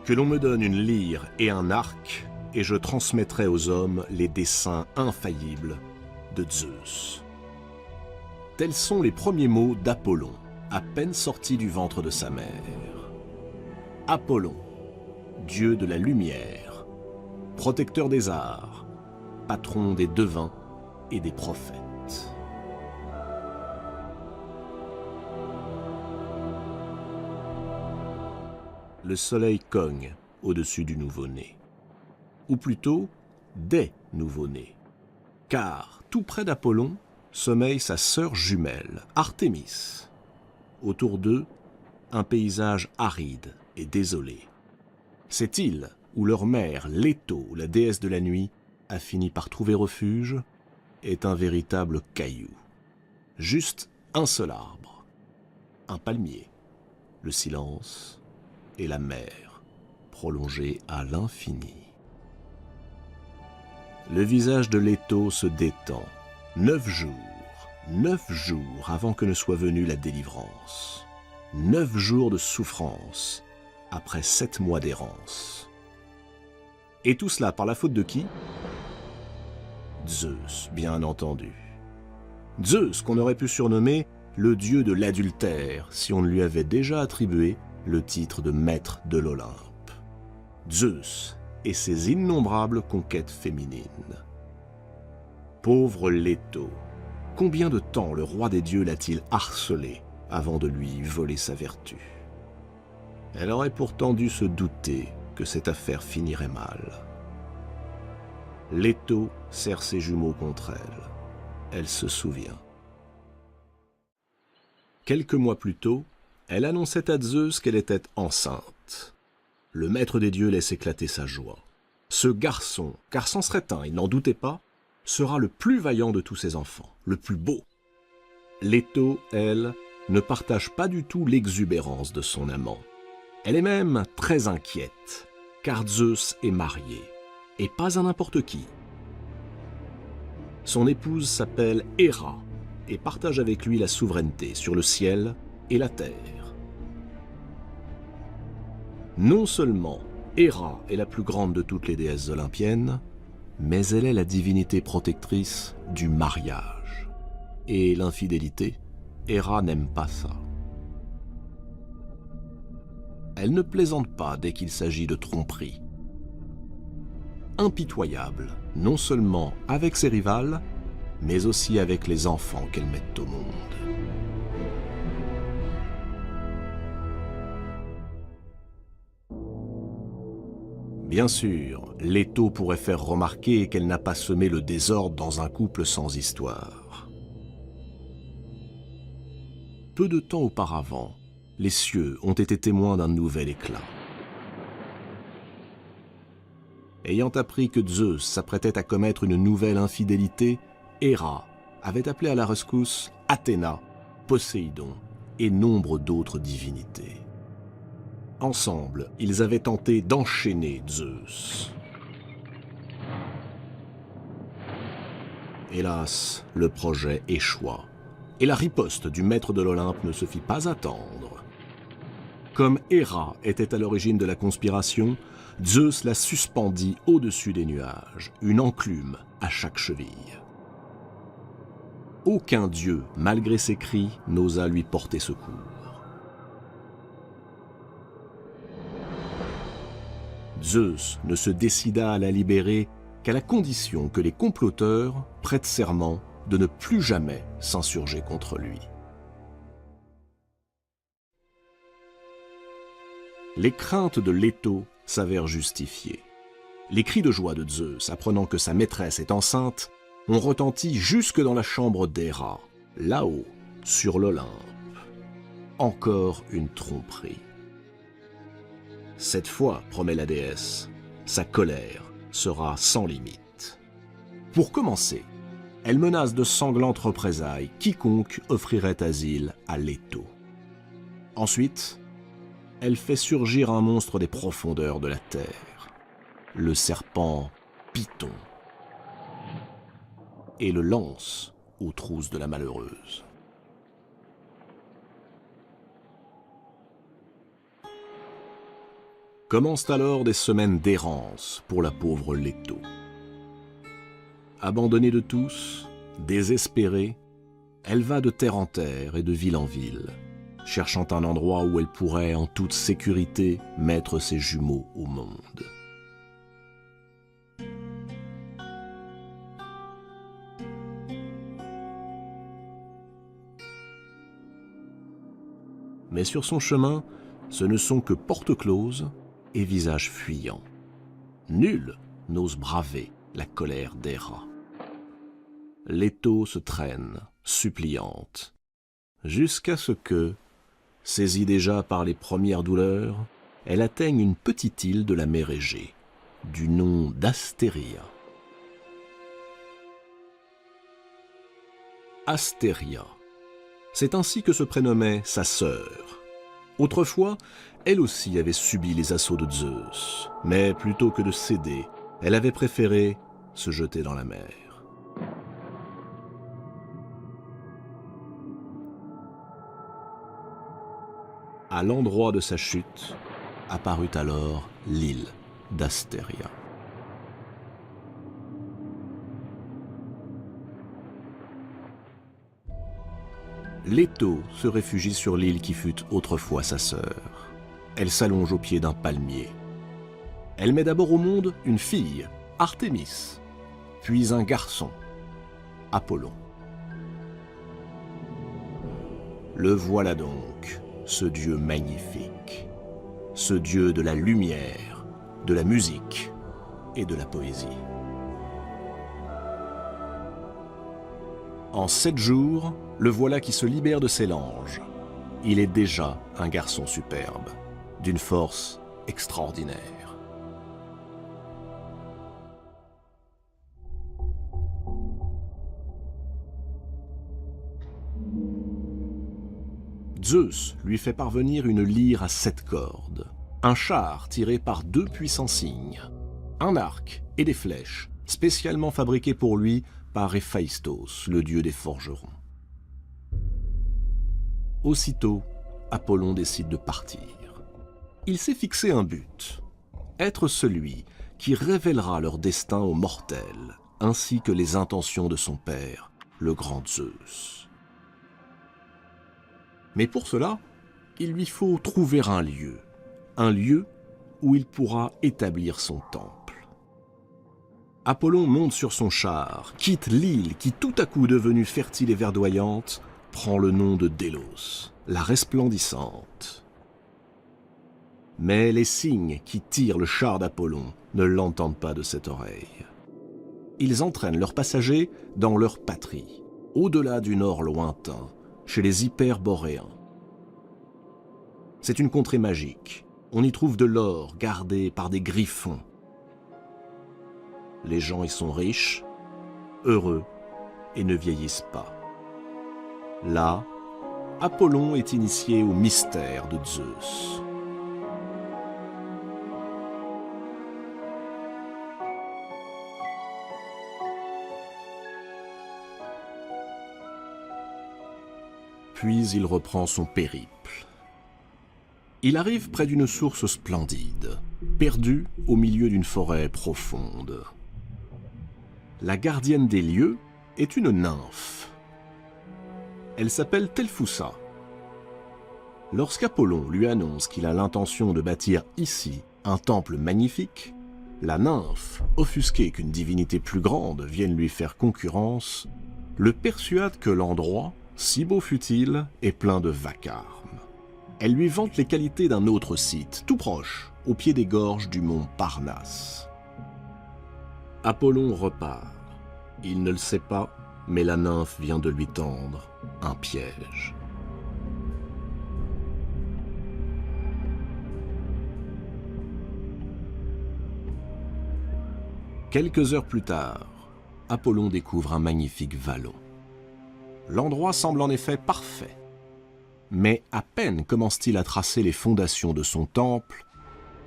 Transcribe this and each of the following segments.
Que l'on me donne une lyre et un arc, et je transmettrai aux hommes les desseins infaillibles de Zeus. Tels sont les premiers mots d'Apollon, à peine sorti du ventre de sa mère. Apollon, dieu de la lumière, protecteur des arts, patron des devins et des prophètes. Le soleil cogne au-dessus du nouveau-né. Ou plutôt, des nouveau-nés. Car, tout près d'Apollon, sommeille sa sœur jumelle, Artémis. Autour d'eux, un paysage aride et désolé. Cette île où leur mère, Leto, la déesse de la nuit, a fini par trouver refuge, est un véritable caillou. Juste un seul arbre, un palmier, le silence et la mer, prolongée à l'infini. Le visage de Leto se détend. 9 jours avant que ne soit venue la délivrance. 9 jours de souffrance après 7 mois d'errance. Et tout cela par la faute de qui? Zeus, bien entendu. Zeus, qu'on aurait pu surnommer le dieu de l'adultère si on ne lui avait déjà attribué le titre de maître de l'Olympe. Zeus et ses innombrables conquêtes féminines. Pauvre Leto, combien de temps le roi des dieux l'a-t-il harcelé avant de lui voler sa vertu? Elle aurait pourtant dû se douter que cette affaire finirait mal. Leto serre ses jumeaux contre elle. Elle se souvient. Quelques mois plus tôt, elle annonçait à Zeus qu'elle était enceinte. Le maître des dieux laisse éclater sa joie. Ce garçon, car c'en serait un, il n'en doutait pas, sera le plus vaillant de tous ses enfants, le plus beau. Leto, elle, ne partage pas du tout l'exubérance de son amant. Elle est même très inquiète, car Zeus est marié, et pas à n'importe qui. Son épouse s'appelle Héra, et partage avec lui la souveraineté sur le ciel et la terre. Non seulement Héra est la plus grande de toutes les déesses olympiennes, mais elle est la divinité protectrice du mariage. Et l'infidélité, Héra n'aime pas ça. Elle ne plaisante pas dès qu'il s'agit de tromperie. Impitoyable, non seulement avec ses rivales, mais aussi avec les enfants qu'elle met au monde. Bien sûr, Leto pourrait faire remarquer qu'elle n'a pas semé le désordre dans un couple sans histoire. Peu de temps auparavant, les cieux ont été témoins d'un nouvel éclat. Ayant appris que Zeus s'apprêtait à commettre une nouvelle infidélité, Héra avait appelé à la rescousse Athéna, Poséidon et nombre d'autres divinités. Ensemble, ils avaient tenté d'enchaîner Zeus. Hélas, le projet échoua, et la riposte du maître de l'Olympe ne se fit pas attendre. Comme Héra était à l'origine de la conspiration, Zeus la suspendit au-dessus des nuages, une enclume à chaque cheville. Aucun dieu, malgré ses cris, n'osa lui porter secours. Zeus ne se décida à la libérer qu'à la condition que les comploteurs prêtent serment de ne plus jamais s'insurger contre lui. Les craintes de Leto s'avèrent justifiées. Les cris de joie de Zeus, apprenant que sa maîtresse est enceinte, ont retenti jusque dans la chambre d'Héra, là-haut, sur l'Olympe. Encore une tromperie. Cette fois, promet la déesse, sa colère sera sans limite. Pour commencer, elle menace de sanglantes représailles quiconque offrirait asile à Leto. Ensuite, elle fait surgir un monstre des profondeurs de la terre, le serpent Python, et le lance aux trousses de la malheureuse. Commencent alors des semaines d'errance pour la pauvre Leto. Abandonnée de tous, désespérée, elle va de terre en terre et de ville en ville, cherchant un endroit où elle pourrait en toute sécurité mettre ses jumeaux au monde. Mais sur son chemin, ce ne sont que portes closes et visages fuyants. Nul n'ose braver la colère d'Héra. Leto se traîne, suppliante, jusqu'à ce que, saisie déjà par les premières douleurs, elle atteigne une petite île de la mer Égée, du nom d'Astéria. Astéria. C'est ainsi que se prénommait sa sœur. Autrefois, elle aussi avait subi les assauts de Zeus, mais plutôt que de céder, elle avait préféré se jeter dans la mer. À l'endroit de sa chute, apparut alors l'île d'Astéria. Leto se réfugie sur l'île qui fut autrefois sa sœur. Elle s'allonge au pied d'un palmier. Elle met d'abord au monde une fille, Artémis, puis un garçon, Apollon. Le voilà donc, ce dieu magnifique, ce dieu de la lumière, de la musique et de la poésie. En 7 jours, le voilà qui se libère de ses langes. Il est déjà un garçon superbe, d'une force extraordinaire. Zeus lui fait parvenir une lyre à 7 cordes, un char tiré par 2 puissants cygnes, un arc et des flèches spécialement fabriquées pour lui par Héphaïstos, le dieu des forgerons. Aussitôt, Apollon décide de partir. Il s'est fixé un but, être celui qui révélera leur destin aux mortels, ainsi que les intentions de son père, le grand Zeus. Mais pour cela, il lui faut trouver un lieu où il pourra établir son temple. Apollon monte sur son char, quitte l'île qui, tout à coup devenue fertile et verdoyante, prend le nom de Délos, la resplendissante. Mais les cygnes qui tirent le char d'Apollon ne l'entendent pas de cette oreille. Ils entraînent leurs passagers dans leur patrie, au-delà du nord lointain, chez les Hyperboréens. C'est une contrée magique. On y trouve de l'or gardé par des griffons. Les gens y sont riches, heureux et ne vieillissent pas. Là, Apollon est initié au mystère de Zeus. Puis il reprend son périple. Il arrive près d'une source splendide, perdue au milieu d'une forêt profonde. La gardienne des lieux est une nymphe. Elle s'appelle Telphusa. Lorsqu'Apollon lui annonce qu'il a l'intention de bâtir ici un temple magnifique, la nymphe, offusquée qu'une divinité plus grande vienne lui faire concurrence, le persuade que l'endroit, si beau fût-il, est plein de vacarme. Elle lui vante les qualités d'un autre site, tout proche, au pied des gorges du mont Parnasse. Apollon repart. Il ne le sait pas, mais la nymphe vient de lui tendre un piège. Quelques heures plus tard, Apollon découvre un magnifique vallon. L'endroit semble en effet parfait. Mais à peine commence-t-il à tracer les fondations de son temple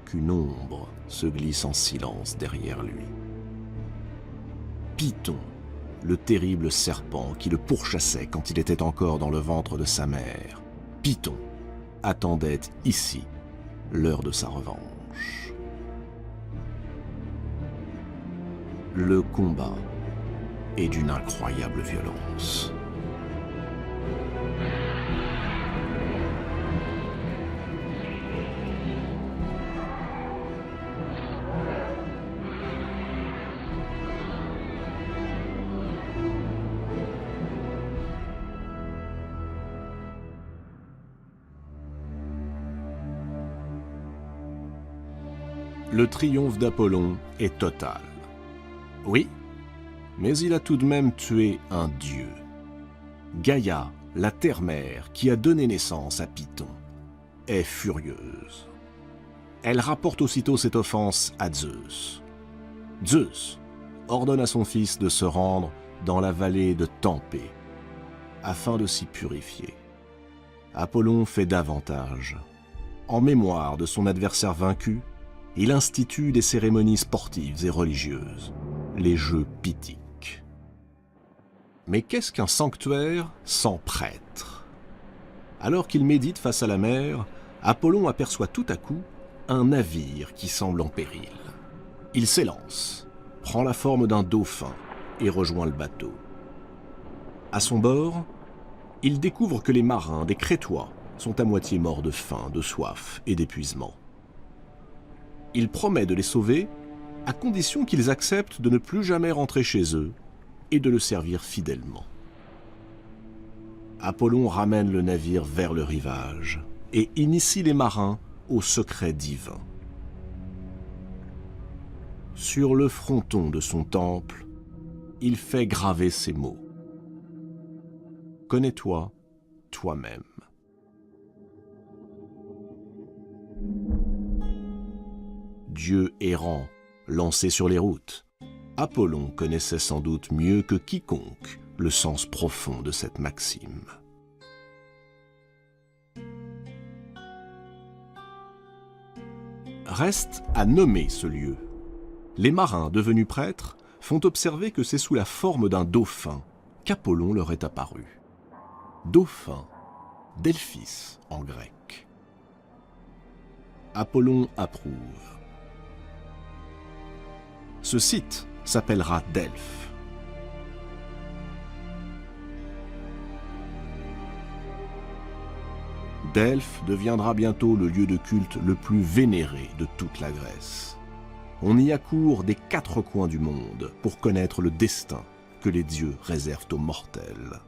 qu'une ombre se glisse en silence derrière lui. Python, le terrible serpent qui le pourchassait quand il était encore dans le ventre de sa mère, Python attendait ici l'heure de sa revanche. revanche. Le combat est d'une incroyable violence. Le triomphe d'Apollon est total. Oui, mais il a tout de même tué un dieu. Gaïa, la terre-mère qui a donné naissance à Python, est furieuse. Elle rapporte aussitôt cette offense à Zeus. Zeus ordonne à son fils de se rendre dans la vallée de Tempée, afin de s'y purifier. Apollon fait davantage. En mémoire de son adversaire vaincu, il institue des cérémonies sportives et religieuses, les Jeux pythiques. Mais qu'est-ce qu'un sanctuaire sans prêtre? Alors qu'il médite face à la mer, Apollon aperçoit tout à coup un navire qui semble en péril. Il s'élance, prend la forme d'un dauphin et rejoint le bateau. À son bord, il découvre que les marins, des Crétois, sont à moitié morts de faim, de soif et d'épuisement. Il promet de les sauver à condition qu'ils acceptent de ne plus jamais rentrer chez eux et de le servir fidèlement. Apollon ramène le navire vers le rivage et initie les marins au secret divin. Sur le fronton de son temple, il fait graver ces mots. « Connais-toi toi-même ». Dieu errant, lancé sur les routes, Apollon connaissait sans doute mieux que quiconque le sens profond de cette maxime. Reste à nommer ce lieu. Les marins devenus prêtres font observer que c'est sous la forme d'un dauphin qu'Apollon leur est apparu. Dauphin, Delphis en grec. Apollon approuve. Ce site s'appellera Delphes. Delphes deviendra bientôt le lieu de culte le plus vénéré de toute la Grèce. On y accourt des 4 coins du monde pour connaître le destin que les dieux réservent aux mortels.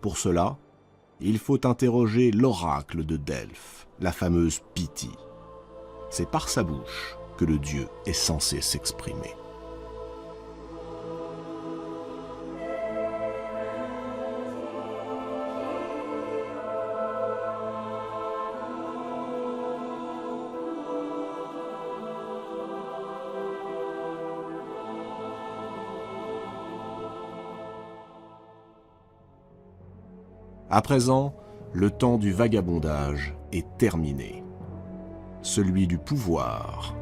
Pour cela, il faut interroger l'oracle de Delphes, la fameuse Pythie. C'est par sa bouche que le dieu est censé s'exprimer. À présent, le temps du vagabondage est terminé. Celui du pouvoir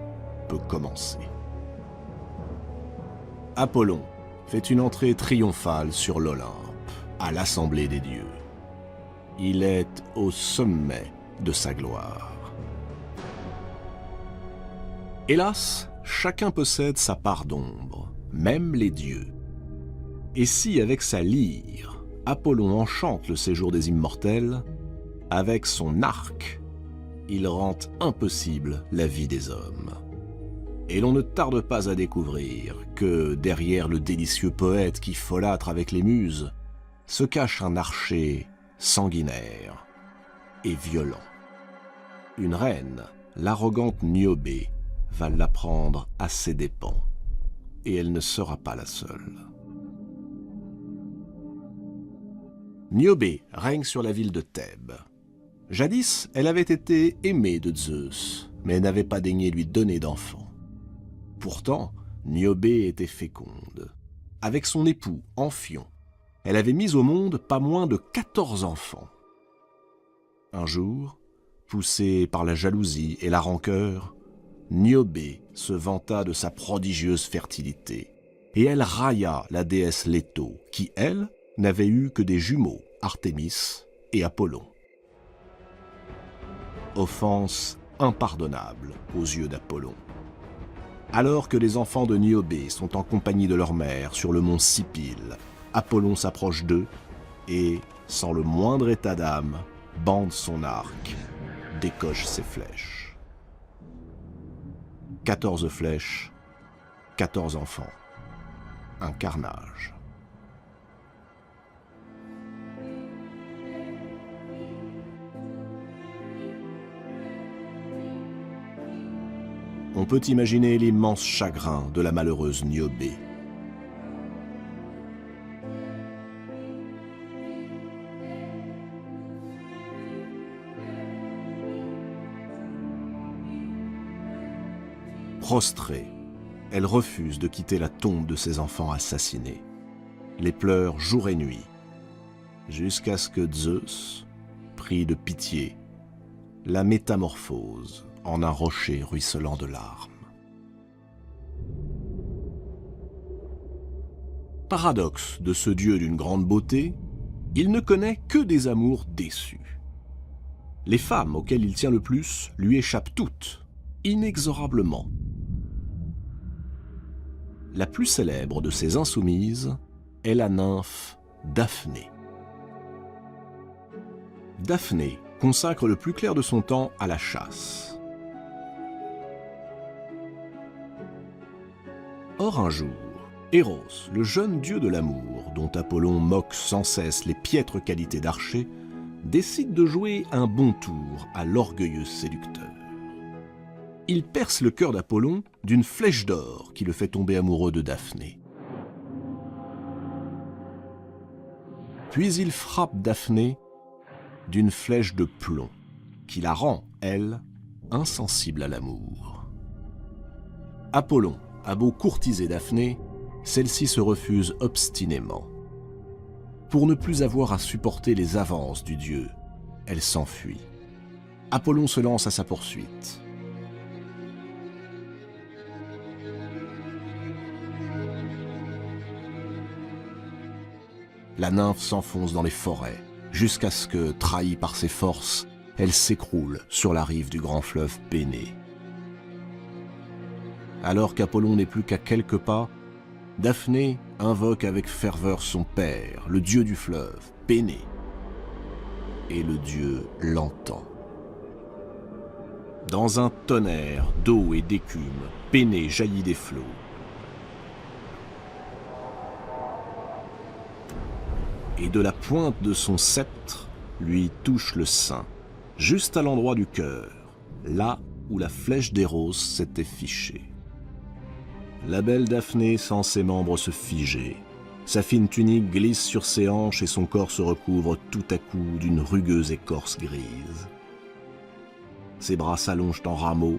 peut commencer. Apollon fait une entrée triomphale sur l'Olympe, à l'assemblée des dieux. Il est au sommet de sa gloire. Hélas, chacun possède sa part d'ombre, même les dieux. Et si, avec sa lyre, Apollon enchante le séjour des immortels, avec son arc, il rend impossible la vie des hommes. Et l'on ne tarde pas à découvrir que, derrière le délicieux poète qui folâtre avec les muses, se cache un archer sanguinaire et violent. Une reine, l'arrogante Niobé, va l'apprendre à ses dépens, et elle ne sera pas la seule. Niobé règne sur la ville de Thèbes. Jadis, elle avait été aimée de Zeus, mais n'avait pas daigné lui donner d'enfant. Pourtant, Niobé était féconde. Avec son époux, Amphion, elle avait mis au monde pas moins de 14 enfants. Un jour, poussée par la jalousie et la rancœur, Niobé se vanta de sa prodigieuse fertilité, et elle railla la déesse Leto, qui, elle, n'avait eu que des jumeaux, Artémis et Apollon. Offense impardonnable aux yeux d'Apollon. Alors que les enfants de Niobé sont en compagnie de leur mère sur le mont Sipyle, Apollon s'approche d'eux et, sans le moindre état d'âme, bande son arc, décoche ses flèches. 14 flèches, 14 enfants. Un carnage. On peut imaginer l'immense chagrin de la malheureuse Niobé. Prostrée, elle refuse de quitter la tombe de ses enfants assassinés. Les pleure jour et nuit, jusqu'à ce que Zeus, pris de pitié, la métamorphose en un rocher ruisselant de larmes. Paradoxe de ce dieu d'une grande beauté, il ne connaît que des amours déçus. Les femmes auxquelles il tient le plus lui échappent toutes, inexorablement. La plus célèbre de ces insoumises est la nymphe Daphné. Daphné consacre le plus clair de son temps à la chasse. Or un jour, Eros, le jeune dieu de l'amour, dont Apollon moque sans cesse les piètres qualités d'archer, décide de jouer un bon tour à l'orgueilleux séducteur. Il perce le cœur d'Apollon d'une flèche d'or qui le fait tomber amoureux de Daphné. Puis il frappe Daphné d'une flèche de plomb qui la rend, elle, insensible à l'amour. Apollon a beau courtiser Daphné, celle-ci se refuse obstinément. Pour ne plus avoir à supporter les avances du dieu, elle s'enfuit. Apollon se lance à sa poursuite. La nymphe s'enfonce dans les forêts, jusqu'à ce que, trahie par ses forces, elle s'écroule sur la rive du grand fleuve Pénée. Alors qu'Apollon n'est plus qu'à quelques pas, Daphné invoque avec ferveur son père, le dieu du fleuve, Pénée. Et le dieu l'entend. Dans un tonnerre d'eau et d'écume, Pénée jaillit des flots. Et de la pointe de son sceptre lui touche le sein, juste à l'endroit du cœur, là où la flèche d'Eros s'était fichée. La belle Daphné sent ses membres se figer. Sa fine tunique glisse sur ses hanches et son corps se recouvre tout à coup d'une rugueuse écorce grise. Ses bras s'allongent en rameaux,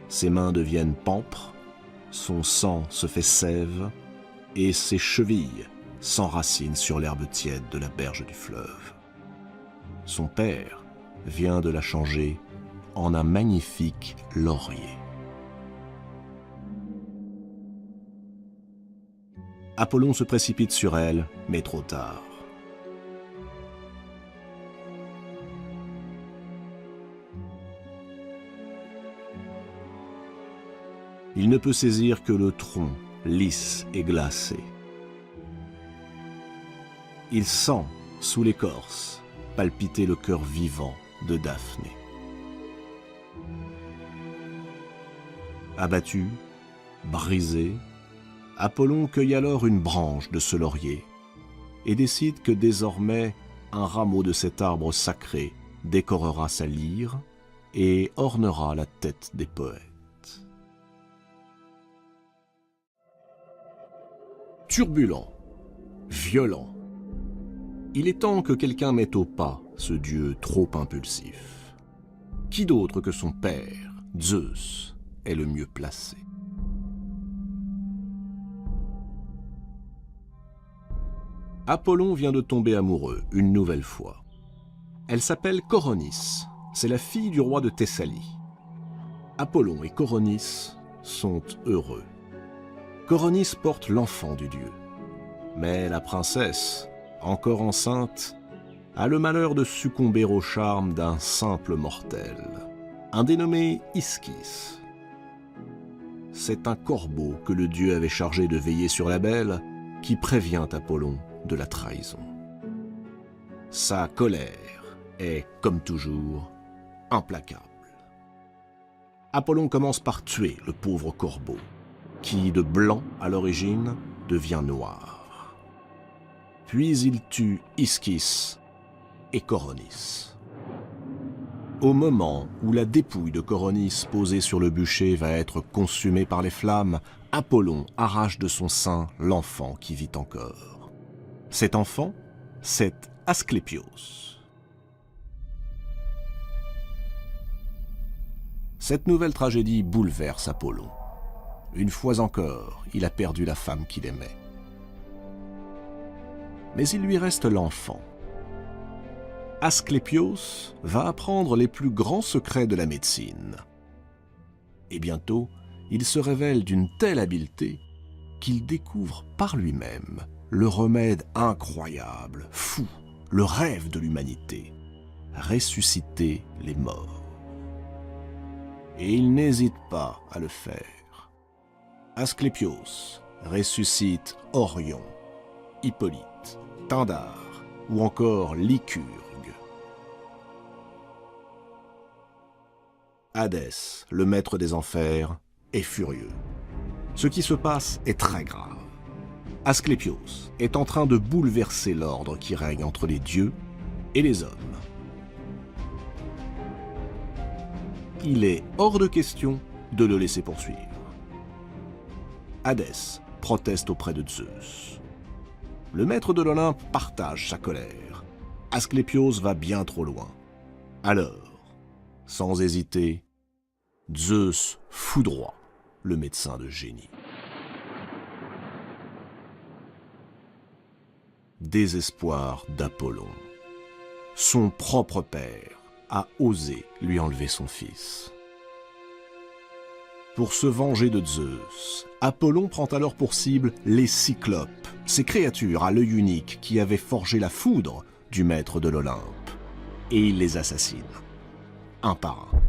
ses mains deviennent pampres, son sang se fait sève et ses chevilles s'enracinent sur l'herbe tiède de la berge du fleuve. Son père vient de la changer en un magnifique laurier. Apollon se précipite sur elle, mais trop tard. Il ne peut saisir que le tronc, lisse et glacé. Il sent, sous l'écorce, palpiter le cœur vivant de Daphné. Abattu, brisé, Apollon cueille alors une branche de ce laurier et décide que désormais un rameau de cet arbre sacré décorera sa lyre et ornera la tête des poètes. Turbulent, violent, il est temps que quelqu'un mette au pas ce dieu trop impulsif. Qui d'autre que son père, Zeus, est le mieux placé? Apollon vient de tomber amoureux une nouvelle fois. Elle s'appelle Coronis, c'est la fille du roi de Thessalie. Apollon et Coronis sont heureux. Coronis porte l'enfant du dieu. Mais la princesse, encore enceinte, a le malheur de succomber au charme d'un simple mortel. un dénommé Ischys. C'est un corbeau que le dieu avait chargé de veiller sur la belle, qui prévient Apollon de la trahison. Sa colère est, comme toujours, implacable. Apollon commence par tuer le pauvre corbeau, qui, de blanc à l'origine, devient noir. Puis il tue Ischys et Coronis. Au moment où la dépouille de Coronis posée sur le bûcher va être consumée par les flammes, Apollon arrache de son sein l'enfant qui vit encore. Cet enfant, c'est Asclépios. Cette nouvelle tragédie bouleverse Apollon. Une fois encore, il a perdu la femme qu'il aimait. Mais il lui reste l'enfant. Asclépios va apprendre les plus grands secrets de la médecine. Et bientôt, il se révèle d'une telle habileté qu'il découvre par lui-même le remède incroyable, fou, le rêve de l'humanité, ressusciter les morts. Et il n'hésite pas à le faire. Asclépios ressuscite Orion, Hippolyte, Pindare ou encore Lycurgue. Hadès, le maître des enfers, est furieux. Ce qui se passe est très grave. Asclépios est en train de bouleverser l'ordre qui règne entre les dieux et les hommes. Il est hors de question de le laisser poursuivre. Hadès proteste auprès de Zeus. Le maître de l'Olympe partage sa colère. Asclépios va bien trop loin. Alors, sans hésiter, Zeus foudroie le médecin de génie. Désespoir d'Apollon. Son propre père a osé lui enlever son fils. Pour se venger de Zeus, Apollon prend alors pour cible les Cyclopes, ces créatures à l'œil unique qui avaient forgé la foudre du maître de l'Olympe, et il les assassine, un par un.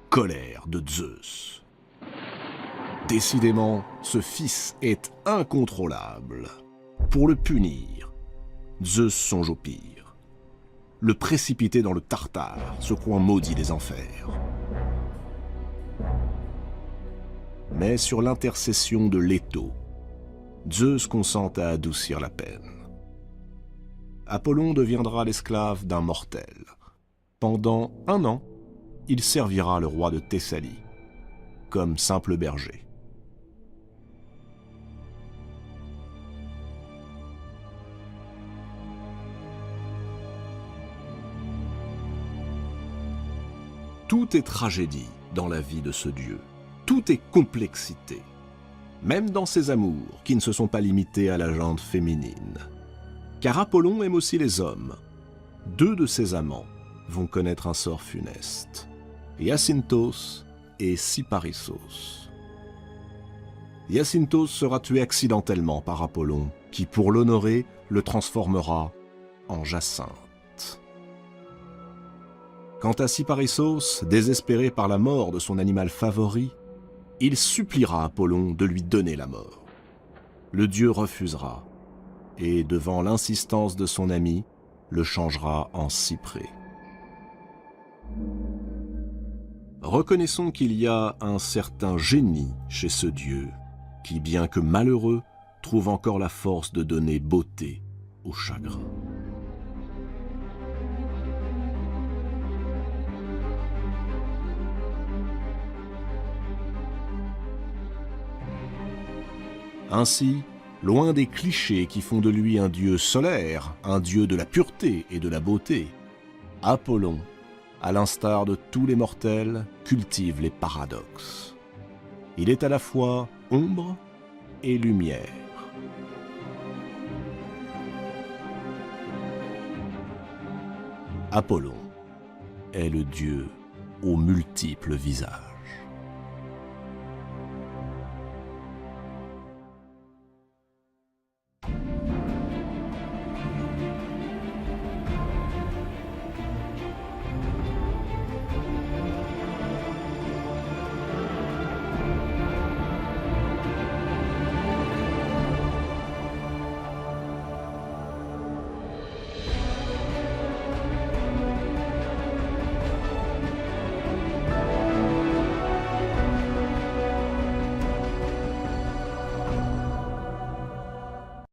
Colère de Zeus. Décidément, ce fils est incontrôlable. Pour le punir, Zeus songe au pire. Le précipiter dans le Tartare, ce coin maudit des enfers. Mais sur l'intercession de Leto, Zeus consent à adoucir la peine. Apollon deviendra l'esclave d'un mortel. Pendant 1 an, il servira le roi de Thessalie, comme simple berger. Tout est tragédie dans la vie de ce dieu. Tout est complexité. Même dans ses amours, qui ne se sont pas limités à la gente féminine. Car Apollon aime aussi les hommes. 2 de ses amants vont connaître un sort funeste. Hyacinthe et Cyparissos. Hyacinthe sera tué accidentellement par Apollon, qui, pour l'honorer, le transformera en jacinthe. Quant à Cyparissos, désespéré par la mort de son animal favori, il suppliera Apollon de lui donner la mort. Le dieu refusera, et devant l'insistance de son ami, le changera en cyprès. Reconnaissons qu'il y a un certain génie chez ce dieu, qui, bien que malheureux, trouve encore la force de donner beauté au chagrin. Ainsi, loin des clichés qui font de lui un dieu solaire, un dieu de la pureté et de la beauté, Apollon, à l'instar de tous les mortels, cultive les paradoxes. Il est à la fois ombre et lumière. Apollon est le dieu aux multiples visages.